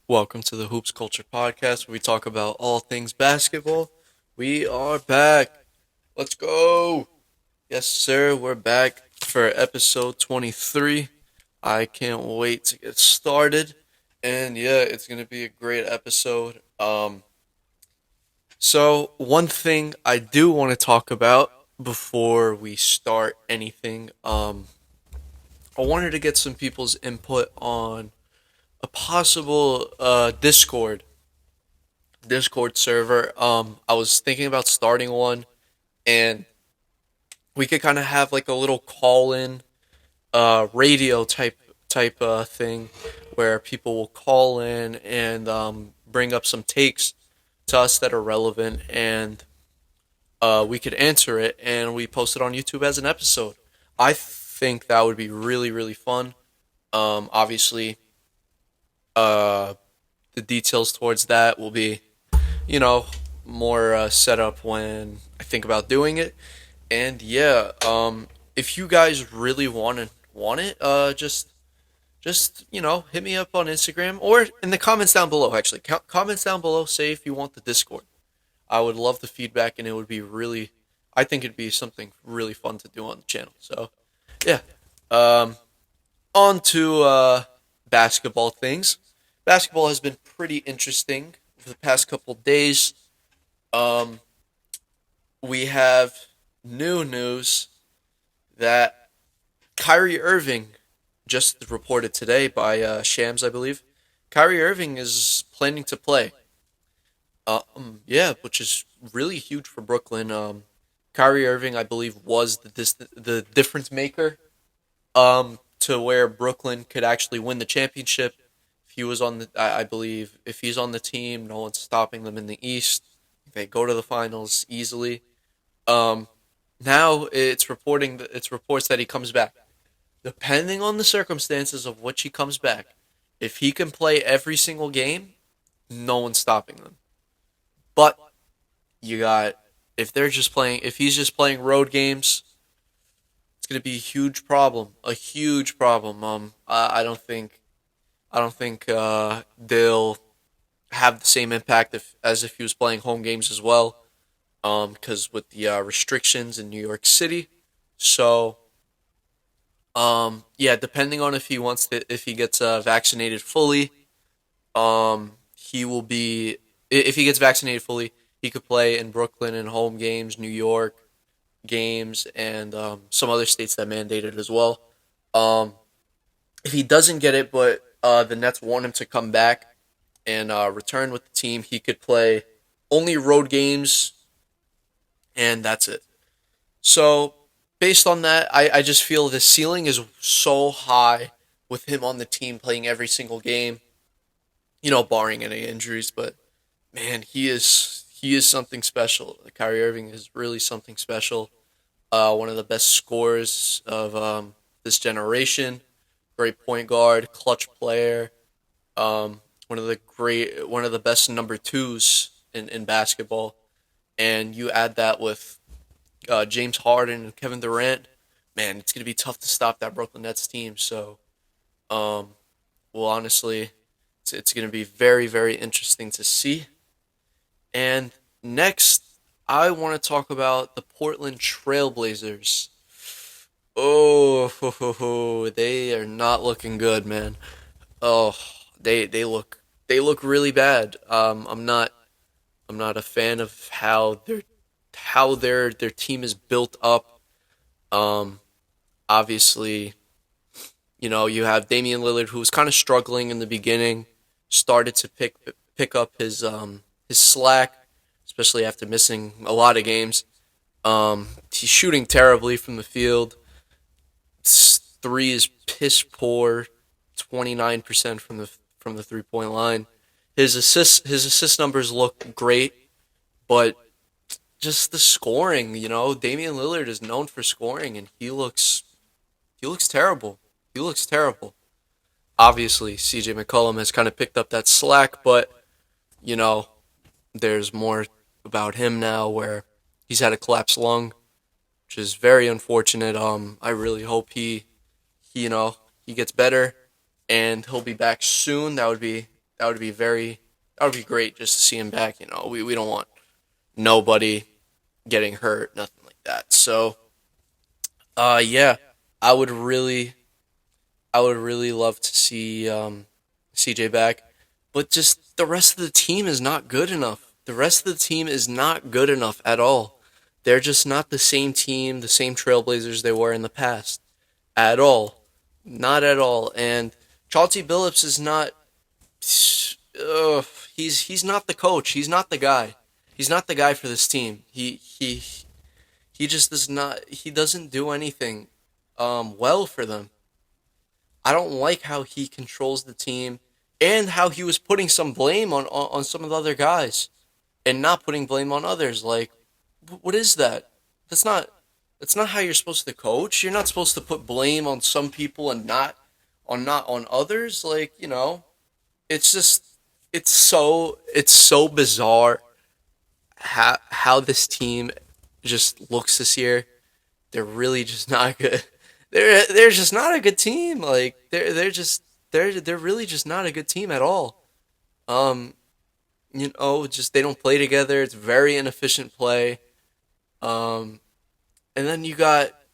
Welcome to the Hoops Culture Podcast, where we talk about all things basketball. We are back. Let's go. Yes, sir. We're back for episode 23. I can't wait to get started. And yeah, it's going to be a great episode. So one thing I do want to talk about before we start anything, I wanted to get some people's input on a possible Discord server. I was thinking about starting one, and we could kind of have like a little call in radio type thing where people will call in and bring up some takes to us that are relevant, and we could answer it and we post it on YouTube as an episode. I think that would be really fun. Obviously, uh, the details towards that will be, you know, more set up when I think about doing it. And yeah, if you guys really want it, just hit me up on Instagram or in the comments down below. Actually, comments down below. Say if you want the Discord. I would love the feedback, and it would be really. I think it'd be something really fun to do on the channel. So yeah, um, on to basketball things. Basketball has been pretty interesting for the past couple days. Um, we have new news that Kyrie Irving, just reported today by Shams, I believe. Kyrie Irving is planning to play. Yeah, which is really huge for Brooklyn. Kyrie Irving, I believe, was the difference maker. To where Brooklyn could actually win the championship. If he was on the, I believe, if he's on the team, no one's stopping them in the East. They go to the finals easily. Um, Now it's reports that he comes back. Depending on the circumstances of which he comes back, if he can play every single game, no one's stopping them. But you got if he's just playing road games, it's gonna be a huge problem. A huge problem. I don't think they'll have the same impact as if he was playing home games as well. Because with the restrictions in New York City, so yeah, depending on if he gets vaccinated fully, he will be if he gets vaccinated fully, he could play in Brooklyn in home games, New York games, and some other states that mandated as well. Um, if he doesn't get it, but the Nets want him to come back and return with the team, he could play only road games, and that's it. So, based on that, I just feel the ceiling is so high with him on the team playing every single game, barring any injuries. But man, he is something special. Kyrie Irving is really something special. One of the best scorers of this generation. Great point guard, clutch player. One of the best number twos in basketball. And you add that with James Harden and Kevin Durant, man, it's gonna be tough to stop that Brooklyn Nets team. So, um, well, honestly, it's gonna be very interesting to see. And next, I want to talk about the Portland Trailblazers. Oh, they are not looking good, man. Oh, they look really bad. I'm not a fan of how their team is built up. Um, Obviously, you have Damian Lillard, who was kind of struggling in the beginning, started to pick up his slack, especially after missing a lot of games. He's shooting terribly from the field. Three is piss poor, 29% from the 3 point line. His assist numbers look great, but just the scoring, Damian Lillard is known for scoring, and he looks terrible. He looks terrible. Obviously, CJ McCollum has kind of picked up that slack, but you know, there's more about him now where he's had a collapsed lung, which is very unfortunate. I really hope he gets better and he'll be back soon. that would be great just to see him back. We don't want nobody getting hurt, nothing like that. So, yeah, I would really, I would really love to see CJ back, but just the rest of the team is not good enough. The rest of the team is not good enough at all. They're just not the same team, the same Trailblazers they were in the past at all, not at all. And Chauncey Billups is not. Uh, he's not the coach. He's not the guy. He's not the guy for this team. He just does not. He doesn't do anything well for them. I don't like how he controls the team and how he was putting some blame on some of the other guys and not putting blame on others. Like, what is that? That's not that's not how you're supposed to coach. You're not supposed to put blame on some people and not on others. Like, it's just it's so bizarre how this team just looks this year. They're really just not good. They're just not a good team. Like they're really just not a good team at all. Um, just they don't play together. It's very inefficient play. Um, and then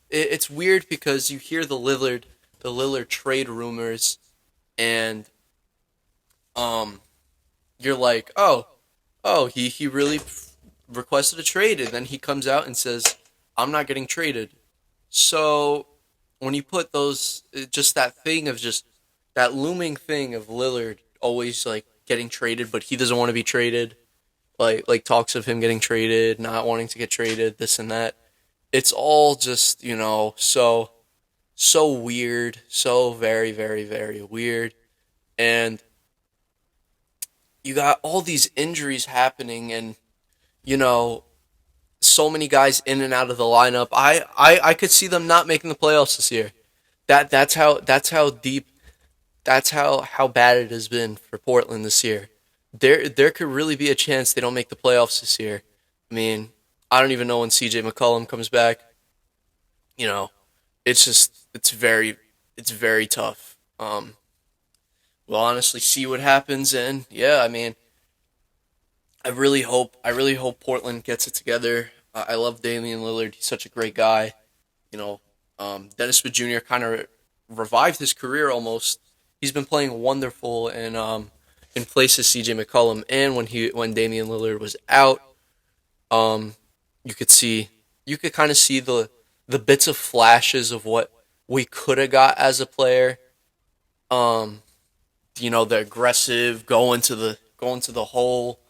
it's weird because you hear the Lillard trade rumors, and um, you're like, oh, he really requested a trade, and then he comes out and says, I'm not getting traded. So when you put just that thing of just that looming thing of Lillard always like getting traded, but he doesn't want to be traded, like talks of him getting traded, not wanting to get traded, this and that. It's all just so weird, so very very very weird, and you got all these injuries happening, and you know so many guys in and out of the lineup. I could see them not making the playoffs this year. That's how deep how bad it has been for Portland this year. There could really be a chance they don't make the playoffs this year. I mean, I don't even know when CJ McCollum comes back. You know, it's very tough. We'll honestly see what happens, and yeah, I mean, I really hope Portland gets it together. I love Damian Lillard. He's such a great guy. You know, Dennis Smith Jr. kind of revived his career almost. He's been playing wonderful in place of C.J. McCollum, and when Damian Lillard was out, um, you could see you could kind of see the bits of flashes of what we could have got as a player. Um, the aggressive going to the hole,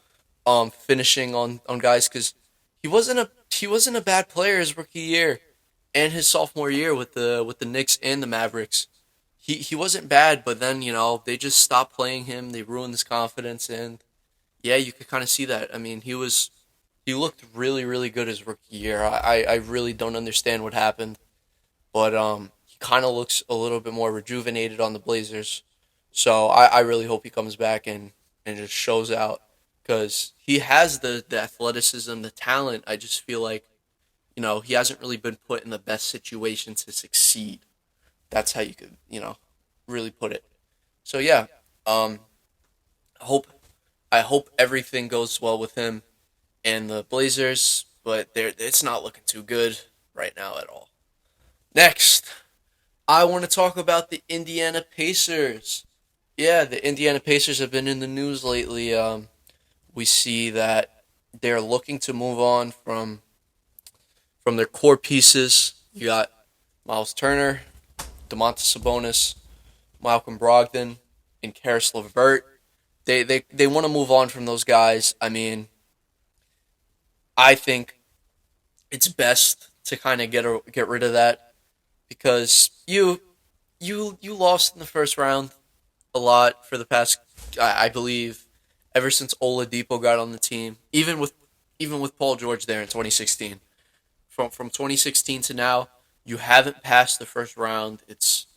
finishing on guys because he wasn't a bad player his rookie year and his sophomore year with the Knicks and the Mavericks. He wasn't bad, but then they just stopped playing him. They ruined his confidence, and yeah, you could kind of see that. I mean, he looked really really good his rookie year. I really don't understand what happened, but he kind of looks a little bit more rejuvenated on the Blazers. So I really hope he comes back and just shows out because he has the athleticism, the talent. I just feel like he hasn't really been put in the best situation to succeed. That's how you could really put it. So yeah, um, I hope I hope everything goes well with him and the Blazers, but it's not looking too good right now at all. Next, I want to talk about the Indiana Pacers. Yeah, the Indiana Pacers have been in the news lately. We see that they're looking to move on from their core pieces. You got Myles Turner, Domantas Sabonis, Malcolm Brogdon, and Keras Levert. They want to move on from those guys. I mean, I think it's best to kind of get rid of that because you lost in the first round a lot for the past I believe ever since Oladipo got on the team. Even with Paul George there in 2016. From 2016 to now, you haven't passed the first round. It's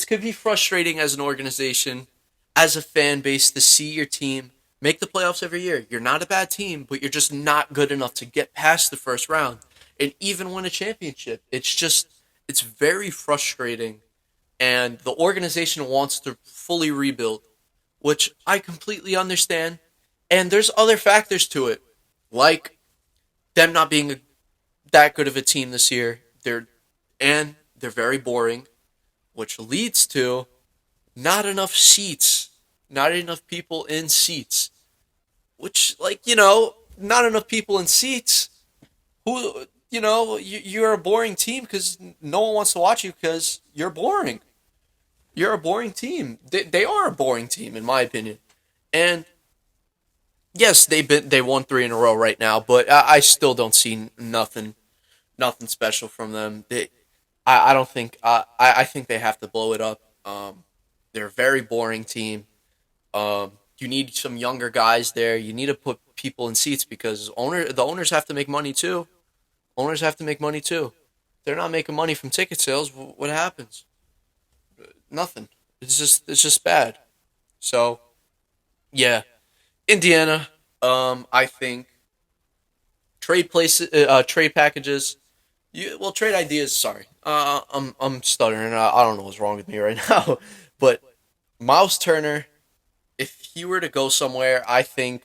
could be frustrating as an organization, as a fan base to see your team make the playoffs every year. You're not a bad team, but you're just not good enough to get past the first round and even win a championship. It's very frustrating and the organization wants to fully rebuild, which I completely understand. And there's other factors to it, like them not being that good of a team this year. They're very boring, which leads to not enough seats, not enough people in seats. Which, not enough people in seats. You're a boring team because no one wants to watch you because you're boring. You're a boring team. They are a boring team, in my opinion. And yes, they won three in a row right now, but I still don't see nothing special from them. I don't think I think they have to blow it up. They're a very boring team. You need some younger guys there. You need to put people in seats because the owners have to make money too. Owners have to make money too. They're not making money from ticket sales. What happens? Nothing. It's just bad. So yeah, Indiana. I think trade packages. Trade ideas. Sorry, I'm stuttering. I don't know what's wrong with me right now. But Miles Turner, if he were to go somewhere, I think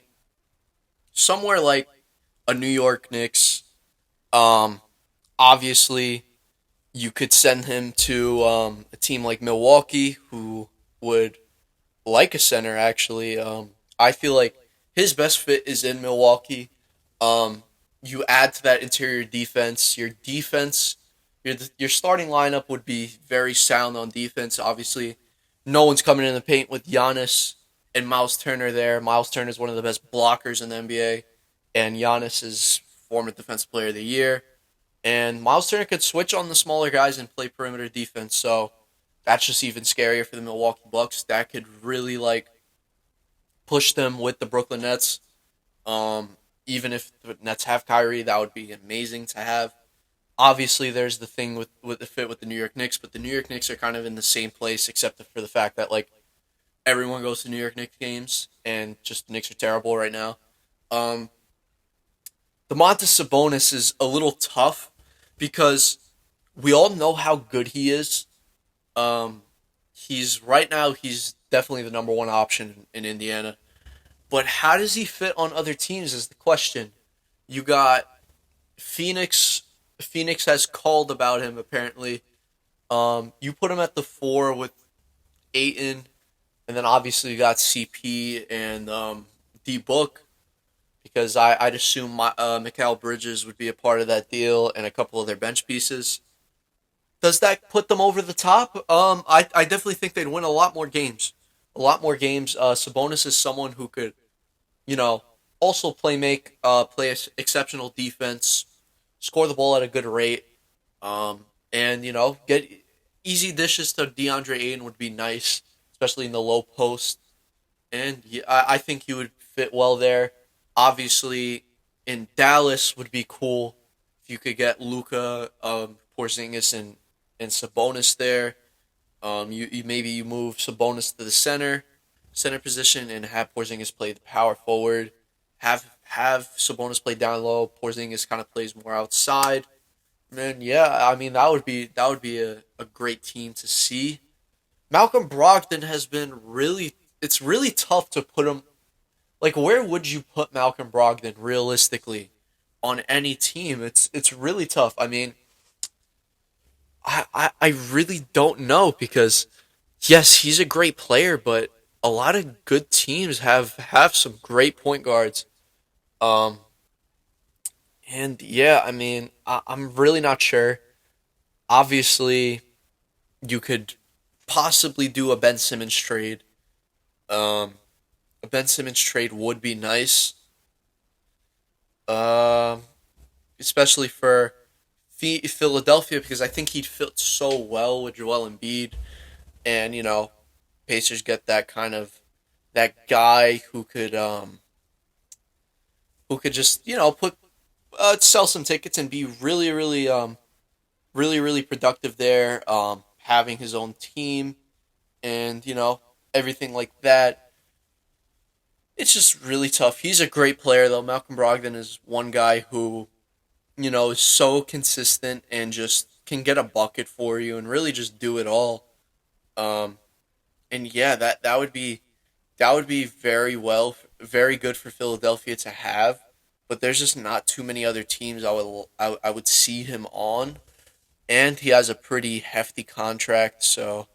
somewhere like a New York Knicks. Um, Obviously, you could send him to a team like Milwaukee, who would like a center. Actually, I feel like his best fit is in Milwaukee. Um, you add to that interior defense. Your starting lineup would be very sound on defense. Obviously, no one's coming in the paint with Giannis and Miles Turner there. Miles Turner is one of the best blockers in the NBA, and Giannis is former Defensive Player of the Year. And Miles Turner could switch on the smaller guys and play perimeter defense. So that's just even scarier for the Milwaukee Bucks. That could really push them with the Brooklyn Nets. Even if the Nets have Kyrie, that would be amazing to have. Obviously, there's the thing with the fit with the New York Knicks, but the New York Knicks are kind of in the same place, except for the fact that everyone goes to New York Knicks games, and just the Knicks are terrible right now. Um, Domantas Sabonis is a little tough because we all know how good he is. Um, he's right now he's definitely the number one option in Indiana. But how does he fit on other teams is the question. You got Phoenix. Phoenix has called about him apparently. You put him at the four with Aiton, and then obviously you got CP and D Book because I'd assume Mikal Bridges would be a part of that deal and a couple of their bench pieces. Does that put them over the top? I definitely think they'd win a lot more games. A lot more games. Sabonis is someone who could, you know, also play exceptional defense, score the ball at a good rate, and get easy dishes to DeAndre Ayton would be nice, especially in the low post. And yeah, I think he would fit well there. Obviously, in Dallas would be cool if you could get Luka, Porzingis, and Sabonis there. You maybe you move Sabonis to the center position and have Porzingis play the power forward. Have Sabonis play down low. Porzingis kind of plays more outside. And yeah, I mean that would be a great team to see. Malcolm Brogdon has been really it's really tough to put him where would you put Malcolm Brogdon realistically on any team? It's really tough. I mean, I really don't know because yes, he's a great player, but a lot of good teams have some great point guards. Um, and yeah, I mean, I'm really not sure. Obviously, you could possibly do a Ben Simmons trade. Um, a Ben Simmons trade would be nice, um, especially for Philadelphia because I think he'd fit so well with Joel Embiid, and Pacers get that guy who could just put sell some tickets and be really productive there, having his own team and everything like that. It's just really tough. He's a great player though. Malcolm Brogdon is one guy who is so consistent and just can get a bucket for you and really just do it all. Um, and yeah, that would be very good for Philadelphia to have. But there's just not too many other teams I would see him on, and he has a pretty hefty contract. So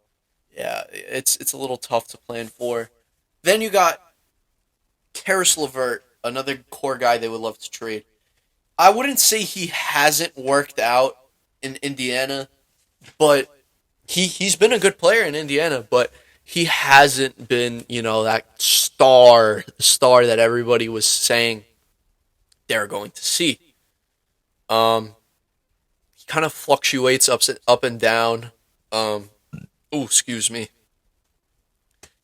yeah, it's a little tough to plan for. Then you got Caris Levert, another core guy they would love to trade. I wouldn't say he hasn't worked out in Indiana, but he's been a good player in Indiana, but he hasn't been, that star that everybody was saying they're going to see. Um, he kind of fluctuates up and down. Um, excuse me.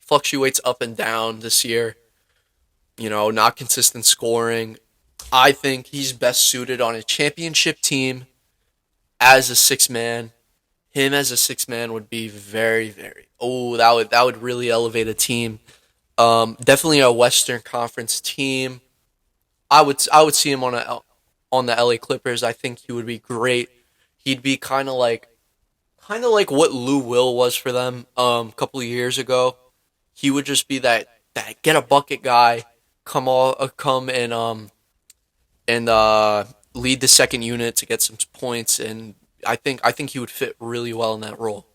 Fluctuates up and down this year. Not consistent scoring. I think he's best suited on a championship team as a six man. Him as a six man would be very, very. Oh, that would really elevate a team. Definitely a Western Conference team. I would see him on the LA Clippers. I think he would be great. He'd be kind of like what Lou Will was for them a couple of years ago. He would just be that get a bucket guy, come and lead the second unit to get some points, and I think he would fit really well in that role.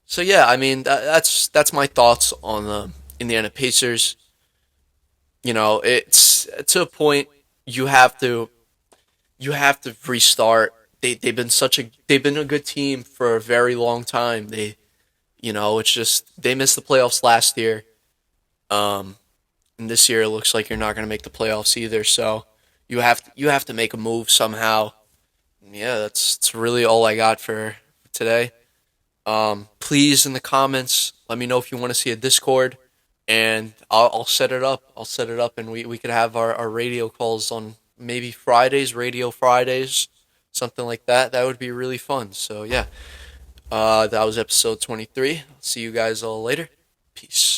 So yeah, I mean that's my thoughts on the Indiana Pacers. It's to a point you have to you have to restart. They've been a good team for a very long time. It's just they missed the playoffs last year. Um, and this year it looks like you're not going to make the playoffs either. So you have to make a move somehow. Yeah, that's really all I got for today. Please in the comments let me know if you want to see a Discord, and I'll set it up. I'll set it up, and we could have our radio calls on maybe Fridays, Radio Fridays, something like that. That would be really fun. So yeah, that was episode 23. See you guys all later. Peace.